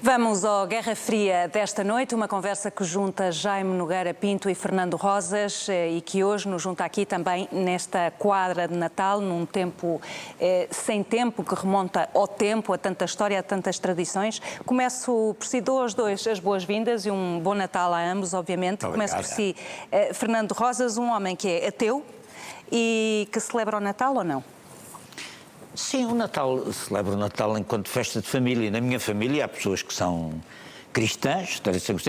Vamos ao Guerra Fria desta noite, uma conversa que junta Jaime Nogueira Pinto e Fernando Rosas e que hoje nos junta aqui também nesta quadra de Natal, num tempo sem tempo, que remonta ao tempo, a tanta história, a tantas tradições. Começo por si, dou aos dois as boas-vindas e um bom Natal a ambos, obviamente. Obrigado. Começo por si, Fernando Rosas, um homem que é ateu e que celebra o Natal ou não? Sim, o Natal, celebro o Natal enquanto festa de família. Na minha família há pessoas que são cristãs,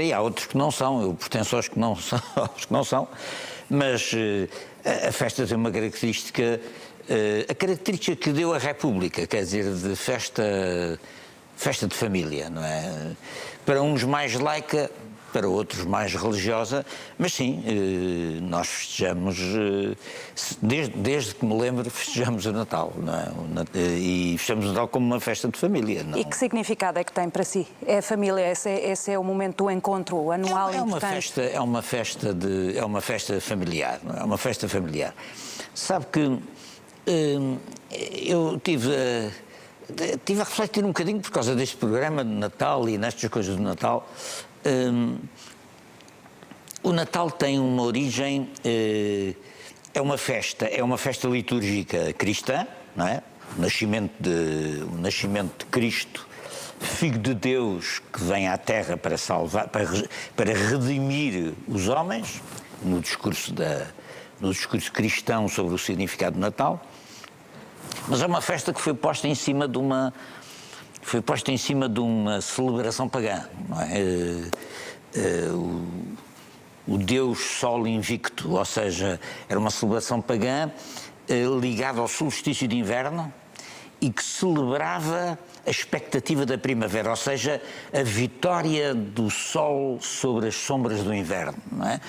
e há outros que não são. Eu pertenço aos que não são, mas a festa tem uma característica, a característica que deu a República, quer dizer, de festa de família, não é? Para uns mais laica, para outros mais religiosa, mas sim, nós festejamos, desde que me lembro, festejamos o Natal, não é? E festejamos o Natal como uma festa de família. Não? E que significado é que tem para si? É a família, esse é o momento do encontro anual importante? É uma festa familiar, não é? É uma festa familiar. Sabe que eu tive a refletir um bocadinho por causa deste programa de Natal e nestas coisas do Natal. O Natal tem uma origem, é uma festa litúrgica cristã, não é? O nascimento de Cristo, Filho de Deus, que vem à Terra para salvar, para redimir os homens, no discurso cristão sobre o significado do Natal. Mas é uma festa que foi posta em cima de uma celebração pagã, não é? O Deus Sol Invicto, ou seja, era uma celebração pagã ligada ao solstício de inverno e que celebrava a expectativa da primavera, ou seja, a vitória do Sol sobre as sombras do inverno, não é?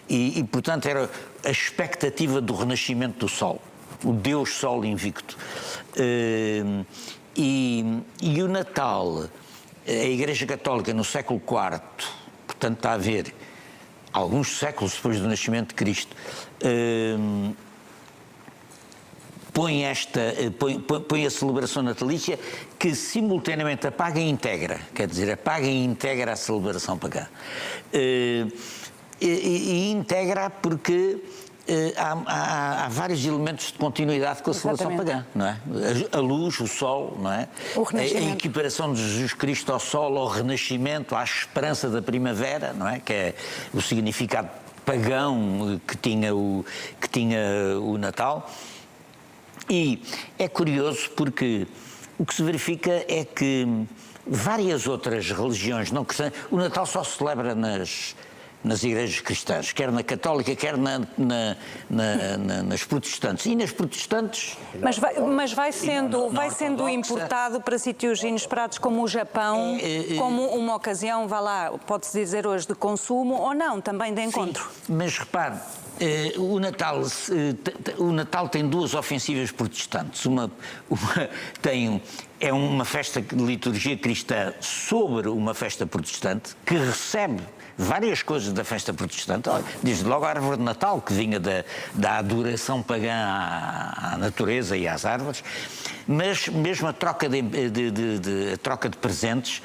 E portanto, era a expectativa do renascimento do Sol, o Deus Sol Invicto. E o Natal, a Igreja Católica no século IV, portanto está a ver alguns séculos depois do nascimento de Cristo, põe a celebração natalícia que simultaneamente apaga e integra, quer dizer, apaga e integra a celebração pagã. E integra porque há vários elementos de continuidade com a celebração pagã, não é? A luz, o sol, não é? A equiparação de Jesus Cristo ao sol, ao renascimento, à esperança da primavera, não é? Que é o significado pagão que tinha o Natal. E é curioso porque o que se verifica é que várias outras religiões não cristãs, o Natal só se celebra nas igrejas cristãs, quer na católica, quer nas protestantes. E nas protestantes... Mas vai sendo importado para sítios inesperados como o Japão, como uma ocasião, vá lá, pode-se dizer hoje, de consumo ou não, também de encontro. Sim, mas repare, o Natal tem duas ofensivas protestantes. É uma festa de liturgia cristã sobre uma festa protestante que recebe várias coisas da festa protestante, desde logo a árvore de Natal, que vinha da adoração pagã à natureza e às árvores, mas mesmo a troca de presentes,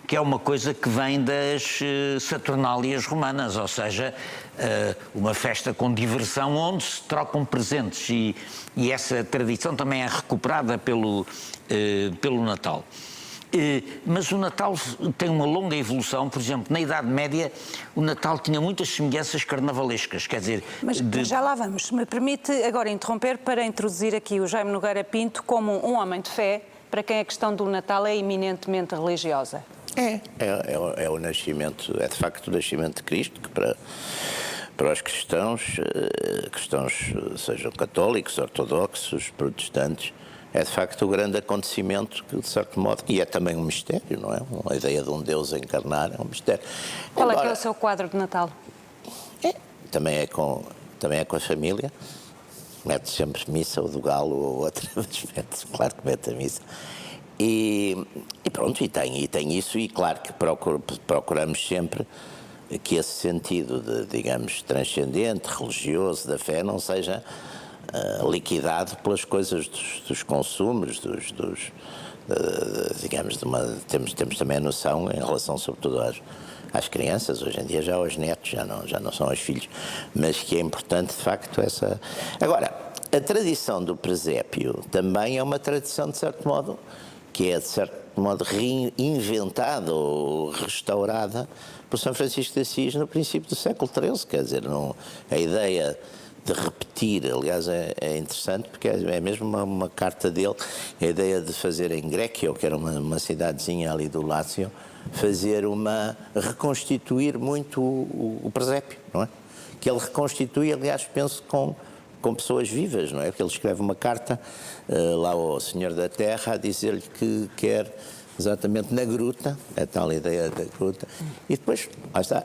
que é uma coisa que vem das Saturnálias romanas, ou seja, uma festa com diversão onde se trocam presentes, e essa tradição também é recuperada pelo Natal. Mas o Natal tem uma longa evolução. Por exemplo, na Idade Média o Natal tinha muitas semelhanças carnavalescas, quer dizer... Mas já lá vamos. Me permite agora interromper para introduzir aqui o Jaime Nogueira Pinto como um homem de fé, para quem a questão do Natal é eminentemente religiosa. É o nascimento, é de facto o nascimento de Cristo, que para os cristãos, sejam católicos, ortodoxos, protestantes, é de facto o grande acontecimento que, de certo modo, e é também um mistério, não é? A ideia de um Deus encarnar é um mistério. Qual é que é o seu quadro de Natal? Também é com a família. Mete sempre missa, ou do galo, ou outra, claro que mete a missa. E pronto, e tem isso, e claro que procuramos sempre que esse sentido digamos, transcendente, religioso, da fé, não seja liquidado pelas coisas dos consumos, digamos, temos também a noção em relação, sobretudo, às crianças, hoje em dia já aos netos, já não são aos filhos, mas que é importante, de facto, essa... Agora, a tradição do presépio também é uma tradição, de certo modo, que é, de certo modo, reinventada ou restaurada por São Francisco de Assis no princípio do século XIII, quer dizer, a ideia de repetir, aliás, é interessante porque é mesmo uma carta dele, a ideia de fazer em Grécio, que era uma cidadezinha ali do Lácio, reconstituir muito o presépio, não é? Que ele reconstitui, aliás, penso com pessoas vivas, não é? Porque ele escreve uma carta lá ao Senhor da Terra a dizer-lhe que quer exatamente na gruta, a tal ideia da gruta, e depois, lá está,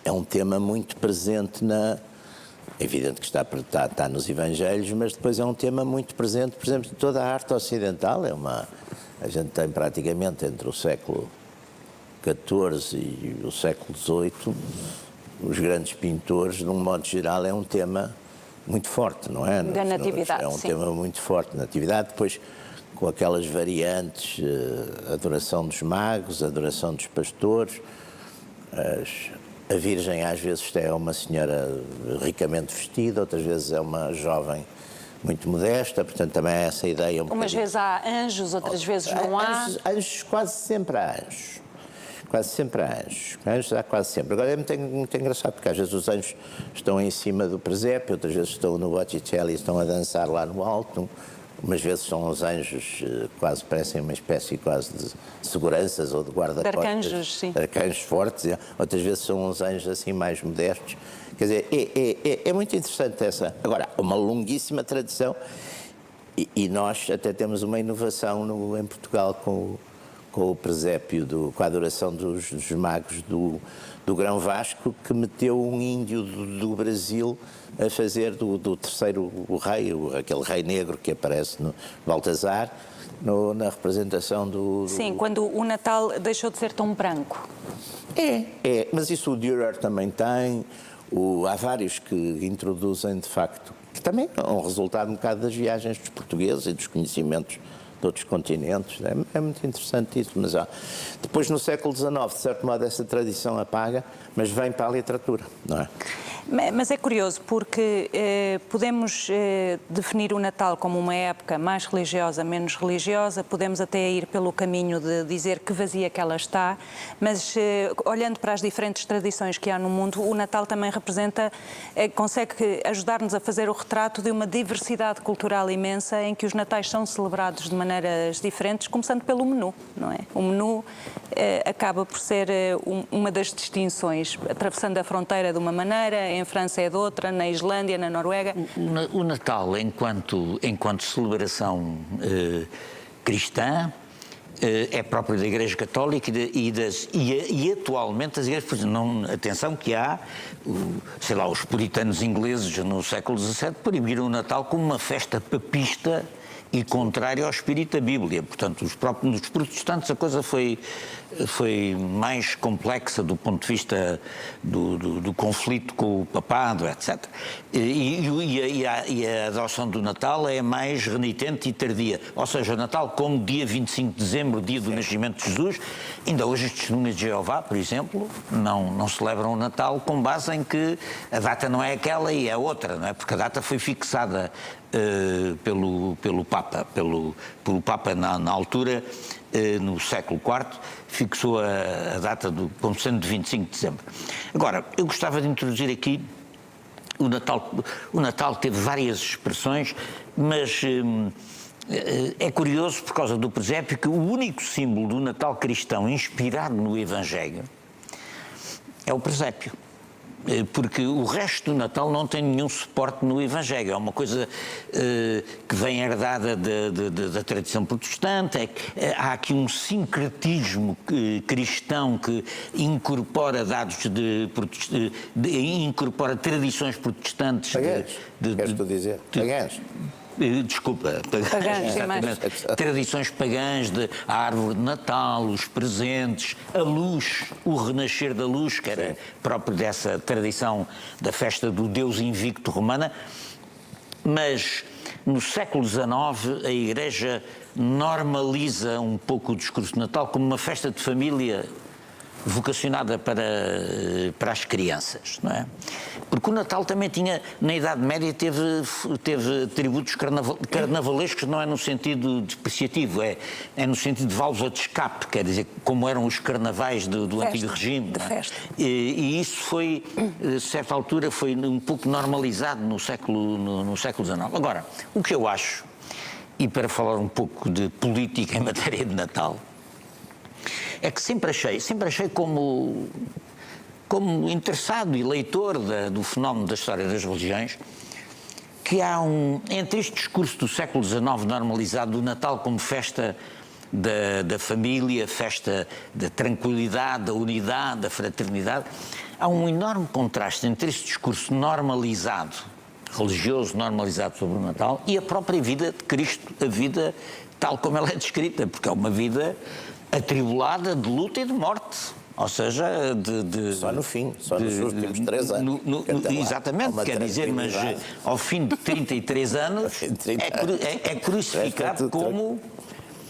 é um tema muito presente é evidente que está nos Evangelhos, mas depois é um tema muito presente, por exemplo, de toda a arte ocidental. A gente tem praticamente entre o século XIV e o século XVIII, os grandes pintores, de um modo geral, é um tema muito forte, não é? Da natividade, é um tema muito forte, natividade, depois com aquelas variantes, adoração dos magos, adoração dos pastores, a Virgem às vezes é uma senhora ricamente vestida, outras vezes é uma jovem muito modesta, portanto também é essa ideia Umas vezes há anjos, outras vezes não há. Anjos, quase sempre há anjos. Quase sempre há anjos. Anjos há quase sempre. Agora é muito engraçado, porque às vezes os anjos estão em cima do presépio, outras vezes estão no Botticelli e estão a dançar lá no alto. Umas vezes são os anjos, quase parecem uma espécie quase de seguranças ou de guarda-costas. De arcanjos, sim. Arcanjos fortes. Outras vezes são uns anjos assim mais modestos. Quer dizer, é muito interessante essa. Agora, uma longuíssima tradição e nós até temos uma inovação em Portugal com o presépio, com a adoração dos magos do Grão Vasco, que meteu um índio do Brasil a fazer do terceiro rei, aquele rei negro que aparece no Baltazar, na representação do... Sim, quando o Natal deixou de ser tão branco. Mas isso o Dürer também tem, há vários que introduzem, de facto, que também é um resultado um bocado das viagens dos portugueses e dos conhecimentos de outros continentes. É muito interessante isso, mas depois no século XIX, de certo modo, essa tradição apaga, mas vem para a literatura, não é? Mas é curioso porque podemos definir o Natal como uma época mais religiosa, menos religiosa, podemos até ir pelo caminho de dizer que vazia que ela está, mas olhando para as diferentes tradições que há no mundo, o Natal também representa, consegue ajudar-nos a fazer o retrato de uma diversidade cultural imensa em que os Natais são celebrados de maneiras diferentes, começando pelo menu, não é? O menu acaba por ser uma das distinções, atravessando a fronteira de uma maneira, em França é de outra, na Islândia, na Noruega. O Natal, enquanto celebração cristã, é próprio da Igreja Católica e atualmente as igrejas, atenção que há, sei lá, os puritanos ingleses no século XVII proibiram o Natal como uma festa papista e contrário ao espírito da Bíblia. Portanto, nos protestantes a coisa foi mais complexa do ponto de vista do conflito com o papado, etc. E a adoção do Natal é mais renitente e tardia. Ou seja, o Natal como dia 25 de dezembro, dia do nascimento de Jesus, ainda hoje as testemunhas de Jeová, por exemplo, não celebram o Natal com base em que a data não é aquela e é outra, não é? Porque a data foi fixada pelo Papa na altura, no século IV, fixou a data como sendo de 25 de dezembro. Agora, eu gostava de introduzir aqui o Natal. O Natal teve várias expressões, mas é curioso por causa do presépio que o único símbolo do Natal cristão inspirado no Evangelho é o presépio. Porque o resto do Natal não tem nenhum suporte no Evangelho. É uma coisa que vem herdada da tradição protestante. Há aqui um sincretismo cristão que incorpora incorpora tradições protestantes. Queres tu dizer? Pagãs. Desculpa, tradições pagãs a árvore de Natal, os presentes, a luz, o renascer da luz, que era próprio dessa tradição da festa do Deus invicto romana, mas no século XIX a Igreja normaliza um pouco o discurso de Natal como uma festa de família vocacionada para as crianças, não é? Porque o Natal também tinha, na Idade Média, teve tributos carnavalescos, não é no sentido depreciativo, é no sentido de válvula de escape, quer dizer, como eram os carnavais do antigo regime. De festa. E isso foi, a certa altura, foi um pouco normalizado no século XIX. Agora, o que eu acho, e para falar um pouco de política em matéria de Natal, é que sempre achei como interessado e leitor do fenómeno da história das religiões, que há entre este discurso do século XIX normalizado do Natal como festa da família, festa da tranquilidade, da unidade, da fraternidade, há um enorme contraste entre este discurso normalizado, religioso normalizado sobre o Natal, e a própria vida de Cristo, a vida tal como ela é descrita, porque é uma vida atribulada de luta e de morte, ou seja, Só no fim, só nos últimos 3 anos. Exatamente, quer dizer, mas ao fim de 33 anos é crucificado como...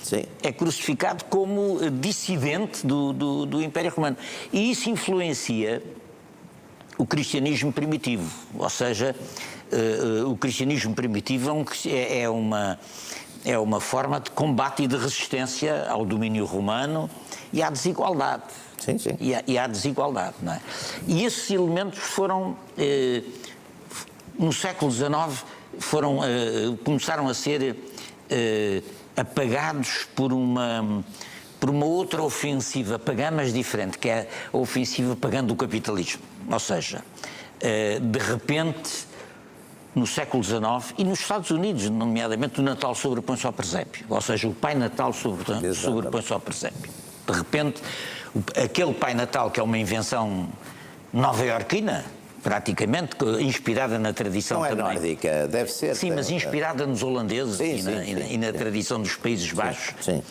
Sim. É crucificado como dissidente do Império Romano. E isso influencia o cristianismo primitivo, ou seja, o cristianismo primitivo é uma forma de combate e de resistência ao domínio romano e à desigualdade. Sim, sim. E à desigualdade, não é? E esses elementos foram, no século XIX, começaram a ser apagados por uma outra ofensiva pagã, mas diferente, que é a ofensiva pagã do capitalismo. Ou seja, de repente, no século XIX e nos Estados Unidos, nomeadamente, o Natal sobrepõe-se ao presépio. Ou seja, o Pai Natal sobrepõe-se ao presépio. De repente, aquele Pai Natal, que é uma invenção nova-iorquina, praticamente, inspirada na tradição também. Não é nórdica, deve ser. Sim, mas inspirada nos holandeses e na tradição dos Países Baixos. Sim.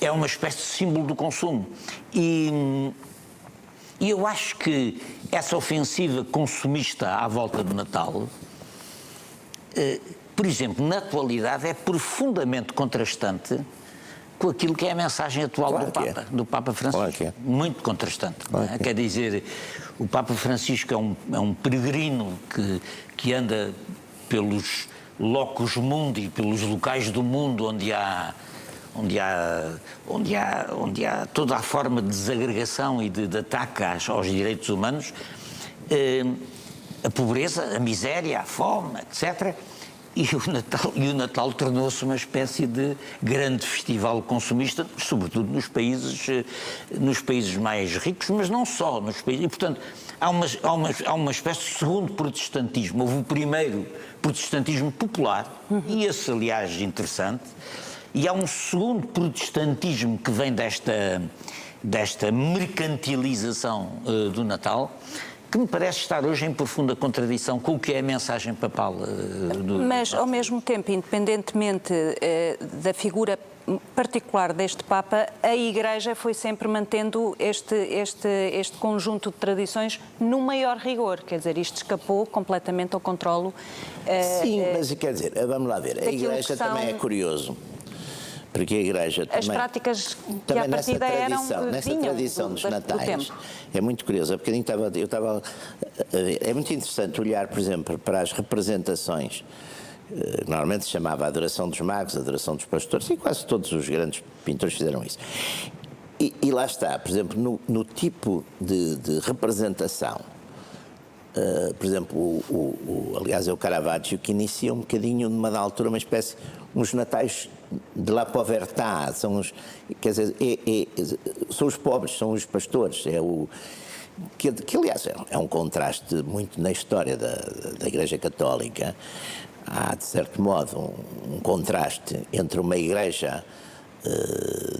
É uma espécie de símbolo do consumo. E eu acho que essa ofensiva consumista à volta do Natal, por exemplo, na atualidade, é profundamente contrastante com aquilo que é a mensagem atual do Papa Francisco. Claro que é. Muito contrastante. Claro que é. Quer dizer, o Papa Francisco é um peregrino que anda pelos locus mundi, pelos locais do mundo onde há toda a forma de desagregação e de ataque aos direitos humanos, a pobreza, a miséria, a fome, etc. E o Natal tornou-se uma espécie de grande festival consumista, sobretudo nos países mais ricos, mas não só nos países. E, portanto, há uma espécie de segundo protestantismo. Houve o primeiro protestantismo popular, e esse, aliás, interessante, e há um segundo protestantismo que vem desta mercantilização do Natal, que me parece estar hoje em profunda contradição com o que é a mensagem papal. Mas, ao mesmo tempo, independentemente da figura particular deste Papa, a Igreja foi sempre mantendo este conjunto de tradições no maior rigor. Quer dizer, isto escapou completamente ao controlo. Sim, mas quer dizer, vamos lá ver, a Igreja também é curioso. Porque a Igreja também... As práticas que à partida nessa tradição dos natais, é muito curioso. Há bocadinho é muito interessante olhar, por exemplo, para as representações. Normalmente se chamava a adoração dos magos, a adoração dos pastores, e quase todos os grandes pintores fizeram isso. E lá está, por exemplo, no tipo de representação. Por exemplo, aliás, é o Caravaggio que inicia um bocadinho, numa altura, uma espécie, uns natais de la povertà, quer dizer, são os pobres, são os pastores, que aliás é um contraste muito na história da Igreja Católica. Há, de certo modo, um contraste entre uma igreja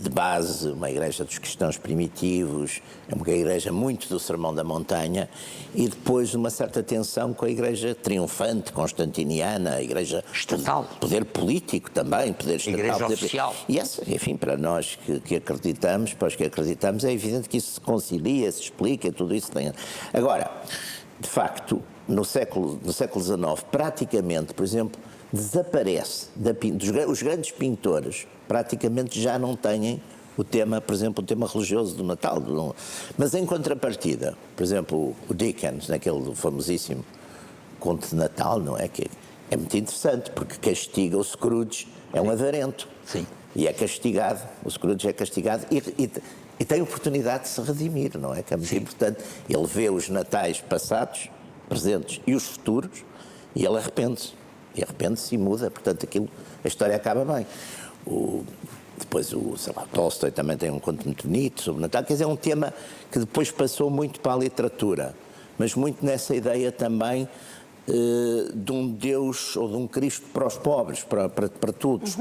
de base, uma igreja dos cristãos primitivos, é uma igreja muito do Sermão da Montanha, e depois uma certa tensão com a igreja triunfante, constantiniana, a igreja estatal, poder político também, poder estatal, igreja oficial. E essa, enfim, para nós que acreditamos, para os que acreditamos, é evidente que isso se concilia, se explica, tudo isso tem. Agora, de facto, no século XIX, praticamente, por exemplo, desaparece. Os grandes pintores praticamente já não têm o tema, por exemplo, o tema religioso do Natal. Mas em contrapartida, por exemplo, o Dickens, naquele famosíssimo Conto de Natal, não é? Que é muito interessante, porque castiga o Scrooge, é um avarento. Sim. E é castigado, o Scrooge é castigado e tem oportunidade de se redimir, não é? Que é muito importante. Ele vê os natais passados, presentes e os futuros e ele arrepende-se. E arrepende-se e muda, portanto a história acaba bem. Depois sei lá, Tolstói também tem um conto muito bonito sobre o Natal, quer dizer, é um tema que depois passou muito para a literatura, mas muito nessa ideia também de um Deus ou de um Cristo para os pobres, para todos.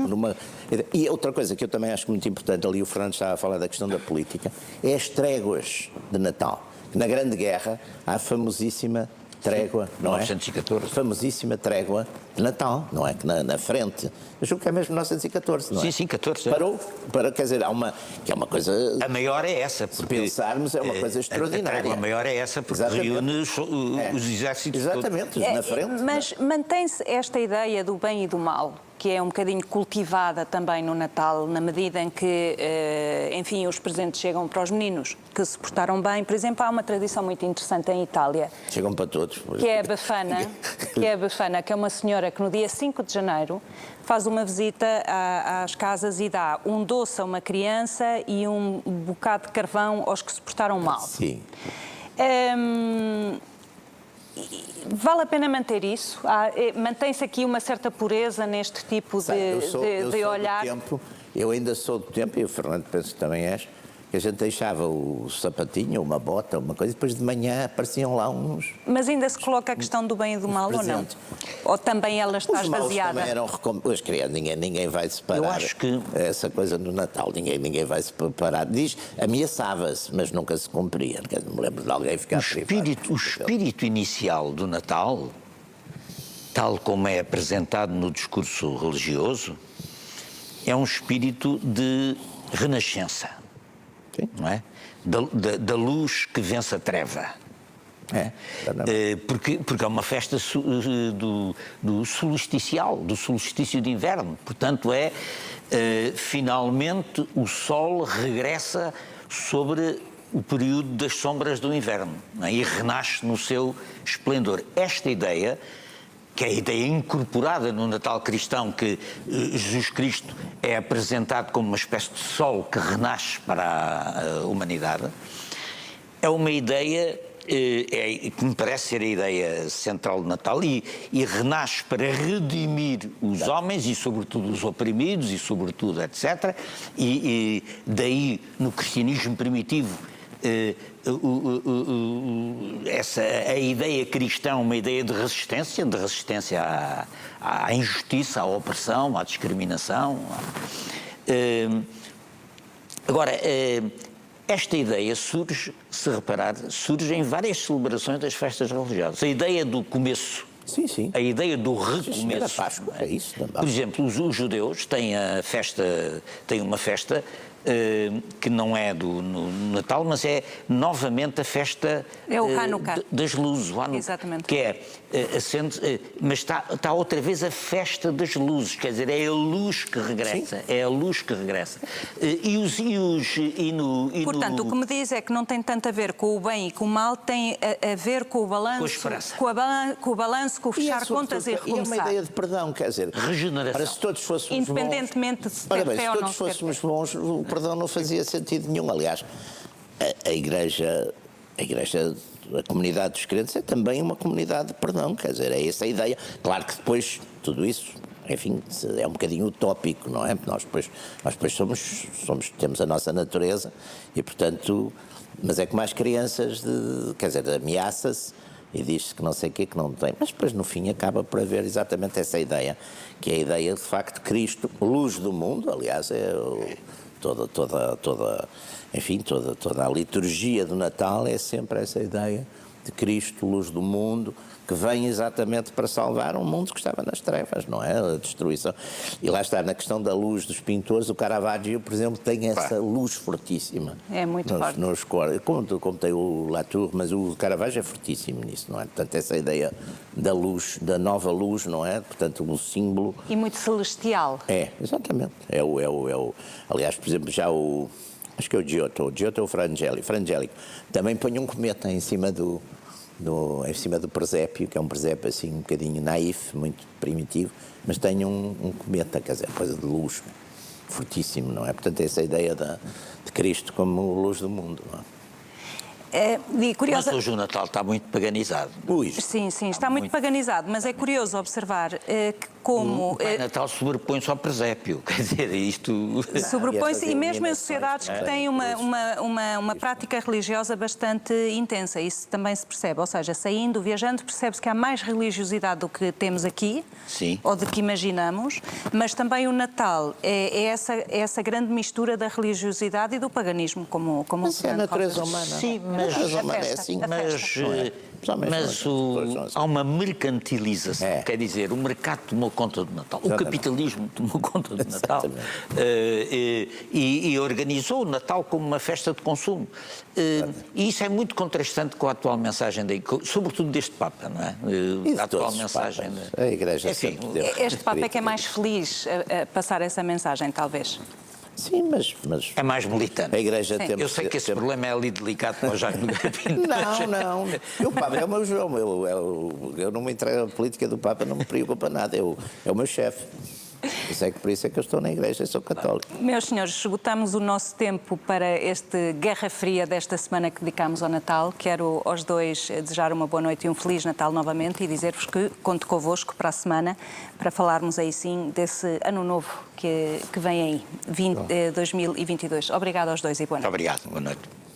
E outra coisa que eu também acho muito importante, ali o Fernando estava a falar da questão da política, é as tréguas de Natal. Na Grande Guerra há a famosíssima trégua, não 1914. é? Famosíssima trégua de Natal, não é? Que na frente. Eu julgo que é mesmo 1914, não é? Sim, 14. Quer dizer, que é uma coisa... A maior é essa, Se pensarmos, é uma coisa extraordinária. A maior é essa, porque reúne os exércitos exatamente, todos. na frente. Mas mantém-se esta ideia do bem e do mal, que é um bocadinho cultivada também no Natal, na medida em que, enfim, os presentes chegam para os meninos que se portaram bem. Por exemplo, há uma tradição muito interessante em Itália. Chegam para todos. Que é a Befana, que é uma senhora que no dia 5 de janeiro faz uma visita às casas e dá um doce a uma criança e um bocado de carvão aos que se portaram mal. Sim. Vale a pena manter isso? Mantém-se aqui uma certa pureza neste tipo de olhar? Eu ainda sou do tempo, e o Fernando penso que também és, que a gente deixava o sapatinho, uma bota, uma coisa, e depois de manhã apareciam lá uns... Mas ainda se coloca a questão do bem e do mal ou não? Ou também ela está esvaziada? Também eram as crianças, ninguém vai separar. Eu acho que essa coisa no Natal, ninguém vai se preparar. Ameaçava-se, mas nunca se cumpria. Não me lembro de alguém ficar o espírito inicial do Natal, tal como é apresentado no discurso religioso, é um espírito de renascença. Sim. Não é? Da luz que vence a treva. Porque é uma festa do solsticial, do solstício de inverno. Portanto, finalmente o sol regressa sobre o período das sombras do inverno, não é? E renasce no seu esplendor. Esta ideia, que é a ideia incorporada no Natal cristão, que Jesus Cristo é apresentado como uma espécie de sol que renasce para a humanidade, é uma ideia que me parece ser a ideia central do Natal e renasce para redimir os homens e sobretudo os oprimidos e sobretudo etc. E daí no cristianismo primitivo a ideia cristã, uma ideia de resistência à injustiça, à opressão, à discriminação. Agora, esta ideia surge, se reparar, surge em várias celebrações das festas religiosas. A ideia do começo. Sim. A ideia do recomeço. Páscoa, é isso. Por exemplo, os judeus têm uma festa que não é no Natal, mas é novamente a festa das luzes, o Hanukkah. Exatamente. Que mas está outra vez a festa das luzes, quer dizer, é a luz que regressa. Sim. É a luz que regressa. Portanto, o que me diz é que não tem tanto a ver com o bem e com o mal, tem a ver com o balanço, com o balanço, com o fechar contas e recomeçar. E é uma ideia de perdão, quer dizer, regeneração. Se todos fôssemos independentemente de se ter fé ou não. Se todos fôssemos bons, o perdão não fazia sentido nenhum. Aliás, a Igreja, a comunidade dos crentes é também uma comunidade de perdão, quer dizer, é essa a ideia. Claro que depois tudo isso, enfim, é um bocadinho utópico, não é? Nós depois temos a nossa natureza e, portanto, mas é como as crianças, quer dizer, ameaça-se e diz-se que não sei o quê, que não tem, mas depois no fim acaba por haver exatamente essa ideia, que é a ideia de facto de Cristo, luz do mundo, aliás, toda a liturgia do Natal é sempre essa ideia de Cristo, luz do mundo, que vem exatamente para salvar um mundo que estava nas trevas, não é? A destruição. E lá está, na questão da luz dos pintores, o Caravaggio, por exemplo, tem essa luz fortíssima. É muito forte. Como tem o Latour, mas o Caravaggio é fortíssimo nisso, não é? Portanto, essa ideia da luz, da nova luz, não é? Portanto, um símbolo... E muito celestial. É, exatamente. Aliás, por exemplo, já acho que é o Giotto é o Frangélico, também põe um cometa em cima em cima do presépio, que é um presépio assim um bocadinho naif, muito primitivo, mas tem um cometa, quer dizer, coisa de luz fortíssimo, não é? Portanto, essa ideia de Cristo como luz do mundo, não é? Mas hoje o Natal está muito paganizado. Sim, está muito paganizado, mas é curioso observar que como... O Pai Natal sobrepõe-se ao presépio, quer dizer, isto... Sobrepõe-se, e mesmo em sociedades que têm uma prática religiosa bastante intensa, isso também se percebe, ou seja, saindo, viajando, percebe-se que há mais religiosidade do que temos aqui, sim, ou do que imaginamos, mas também o Natal é essa grande mistura da religiosidade e do paganismo, como mas é a natureza humana. Sim, mas há uma mercantilização, quer dizer, o mercado tomou conta do Natal, o capitalismo tomou conta do Natal e organizou o Natal como uma festa de consumo. E isso é muito contrastante com a atual mensagem, sobretudo deste Papa, não é? A atual mensagem da Igreja. Enfim, este Papa é que é mais feliz a passar essa mensagem, talvez. Sim, mas... É mais militante. A Igreja tem... Eu sei que esse problema é ali delicado para o Jaime Nogueira Pinto. Não. O Papa é o meu João. Eu não me entrego à política do Papa, não me preocupa nada. É o meu chefe. Por isso é que eu estou na Igreja e sou católico. Meus senhores, esgotamos o nosso tempo para este Guerra Fria desta semana que dedicamos ao Natal. Quero aos dois desejar uma boa noite e um Feliz Natal novamente e dizer-vos que conto convosco para a semana para falarmos aí sim desse ano novo que vem aí, 2022. Obrigado aos dois e boa noite. Obrigado, boa noite.